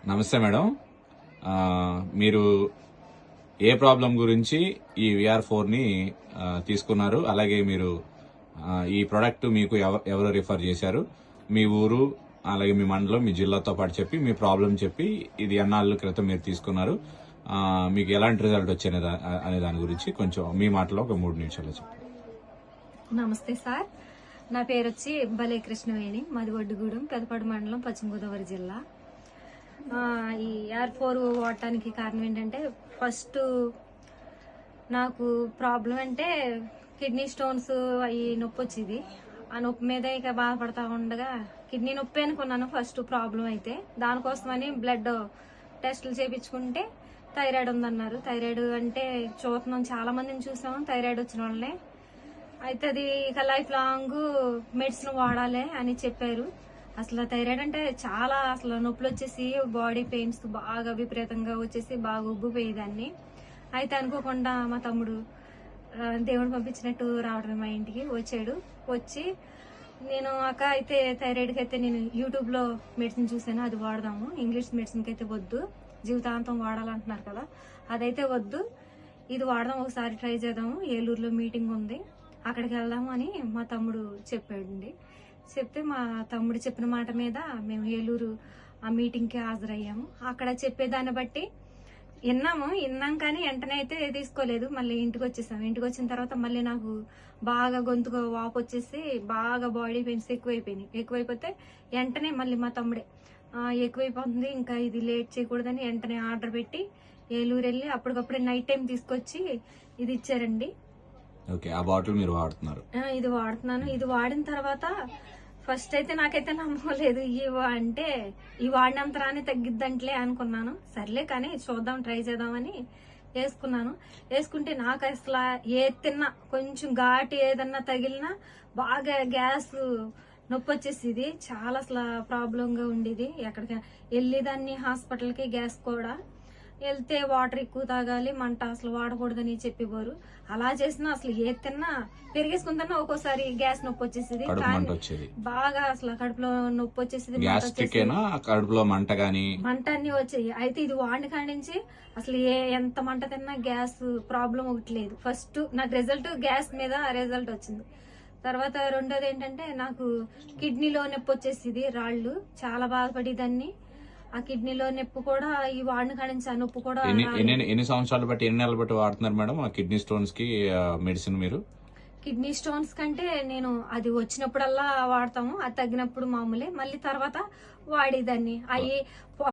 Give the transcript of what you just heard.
నమస్తే మేడం. మీరు ఏ ప్రాబ్లం గురించి ఈ VR4ని తీసుకున్నారు? అలాగే మీరు ఈ ప్రోడక్ట్ మీకు ఎవరు రిఫర్ చేశారు? మీ ఊరు, అలాగే మీ మండలం, మీ జిల్లాతో పాటు చెప్పి మీ ప్రాబ్లం చెప్పి ఇది ఎన్నాళ్ళ క్రితం మీరు తీసుకున్నారు, మీకు ఎలాంటి రిజల్ట్ వచ్చాయి అనే దాని గురించి కొంచెం మీ మాటలో ఒక 3 నిమిషాలు చెప్పండి. నమస్తే సార్, నా పేరు వచ్చి బలే కృష్ణవేణి, మాది ఒడ్డుగూడెం, పెదపాడు మండలం, పశ్చిమ గోదావరి జిల్లా. ఈ VR4 వాడటానికి కారణం ఏంటంటే, ఫస్ట్ నాకు ప్రాబ్లం అంటే కిడ్నీ స్టోన్స్ అవి నొప్పి వచ్చేది. ఆ నొప్పి మీద ఇక బాధపడతా ఉండగా కిడ్నీ నొప్పి అనుకున్నాను ఫస్ట్ ప్రాబ్లం. అయితే దానికోసమని బ్లడ్ టెస్టులు చేయించుకుంటే థైరాయిడ్ ఉందన్నారు. థైరాయిడ్ అంటే చూస్తున్నాం, చాలా మందిని చూసాము థైరాయిడ్ వచ్చిన వాళ్ళనే. అయితే అది ఇక లైఫ్ లాంగ్ మెడిసిన్ వాడాలి అని చెప్పారు. అసలు థైరాయిడ్ అంటే చాలా అసలు నొప్పులు వచ్చేసి బాడీ పెయిన్స్ బాగా విపరీతంగా వచ్చేసి బాగా ఉబ్బిపోయేదాన్ని. అయితే అనుకోకుండా మా తమ్ముడు దేవుడు పంపించినట్టు రావడం మా ఇంటికి వచ్చాడు. వచ్చి నేను అక్క అయితే థైరాయిడ్కి అయితే నేను యూట్యూబ్లో మెడిసిన్ చూసాను, అది వాడదాము, ఇంగ్లీష్ మెడిసిన్కి అయితే వద్దు, జీవితాంతం వాడాలంటున్నారు కదా, అదైతే వద్దు, ఇది వాడదాం, ఒకసారి ట్రై చేద్దాము, ఏలూరులో మీటింగ్ ఉంది, అక్కడికి వెళ్దాము అని మా తమ్ముడు చెప్పాడండి. చెప్తే మా తమ్ముడు చెప్పిన మాట మీద మేము ఏలూరు ఆ మీటింగ్కి హాజరయ్యాము. అక్కడ చెప్పేదాన్ని బట్టి విన్నాం కానీ వెంటనే అయితే తీసుకోలేదు. మళ్ళీ ఇంటికి వచ్చేసాము. ఇంటికి వచ్చిన తర్వాత మళ్ళీ నాకు బాగా గొంతుకు వాపు వచ్చేసి బాగా బాడీ పెయిన్స్ ఎక్కువైపోతే వెంటనే మళ్ళీ మా తమ్ముడే ఎక్కువైపోతుంది, ఇంకా ఇది లేట్ చేయకూడదని వెంటనే ఆర్డర్ పెట్టి ఏలూరు వెళ్ళి అప్పటికప్పుడే నైట్ టైం తీసుకొచ్చి ఇది ఇచ్చారండి. ఓకే, ఆ బాటిల్ మీరు వాడుతున్నారు? ఇది వాడుతున్నాను. ఇది వాడిన తర్వాత ఫస్ట్ అయితే నాకైతే నమ్మలేదు. అంటే ఈ వాడినంత రాని తగ్గిద్దంట్లే అనుకున్నాను. సర్లే కానీ చూద్దాం, ట్రై చేద్దామని వేసుకున్నాను. వేసుకుంటే నాకు అసలు ఏది తిన్నా కొంచెం ఘాటు ఏదన్నా తగిలినా బాగా గ్యాస్ నొప్పి వచ్చేసేది. చాలా అసలు ప్రాబ్లంగా ఉండేది. ఎక్కడికి వెళ్ళేదాన్ని హాస్పిటల్కి, గ్యాస్ కూడా వెళ్తే వాటర్ ఎక్కువ తాగాలి, మంట అసలు వాడకూడదని చెప్పేవారు. అలా చేసినా అసలు ఏది తిన్నా పెరిగేసుకుంటున్నా ఒక్కోసారి గ్యాస్ నొప్పి వచ్చేసేది. బాగా అసలు కడుపులో నొప్పి వచ్చేసేది, కడుపులో మంట అన్ని వచ్చాయి. అయితే ఇది వాడిన కాడి నుంచి అసలు ఎంత మంట తిన్నా గ్యాస్ ప్రాబ్లం ఒకటి లేదు. ఫస్ట్ నాకు రిజల్ట్ గ్యాస్ మీద రిజల్ట్ వచ్చింది. తర్వాత రెండోది ఏంటంటే నాకు కిడ్నీలో నొప్పి వచ్చేసేది, రాళ్ళు, చాలా బాధపడేదాన్ని. ఆ కిడ్నీలో నొప్పి కూడా ఈ వాడిన కాడి నుంచి ఆ నొప్పి కూడా. ఎన్ని సంవత్సరాలు బట్టి, ఎన్ని నెలలు బట్టి వాడుతున్నారు మేడం ఆ కిడ్నీ స్టోన్స్ కి మెడిసిన్? మీరు కిడ్నీ స్టోన్స్ కంటే నేను అది వచ్చినప్పుడల్లా వాడతాము, అది తగ్గినప్పుడు మామూలే, మళ్ళీ తర్వాత వాడేదాన్ని. అవి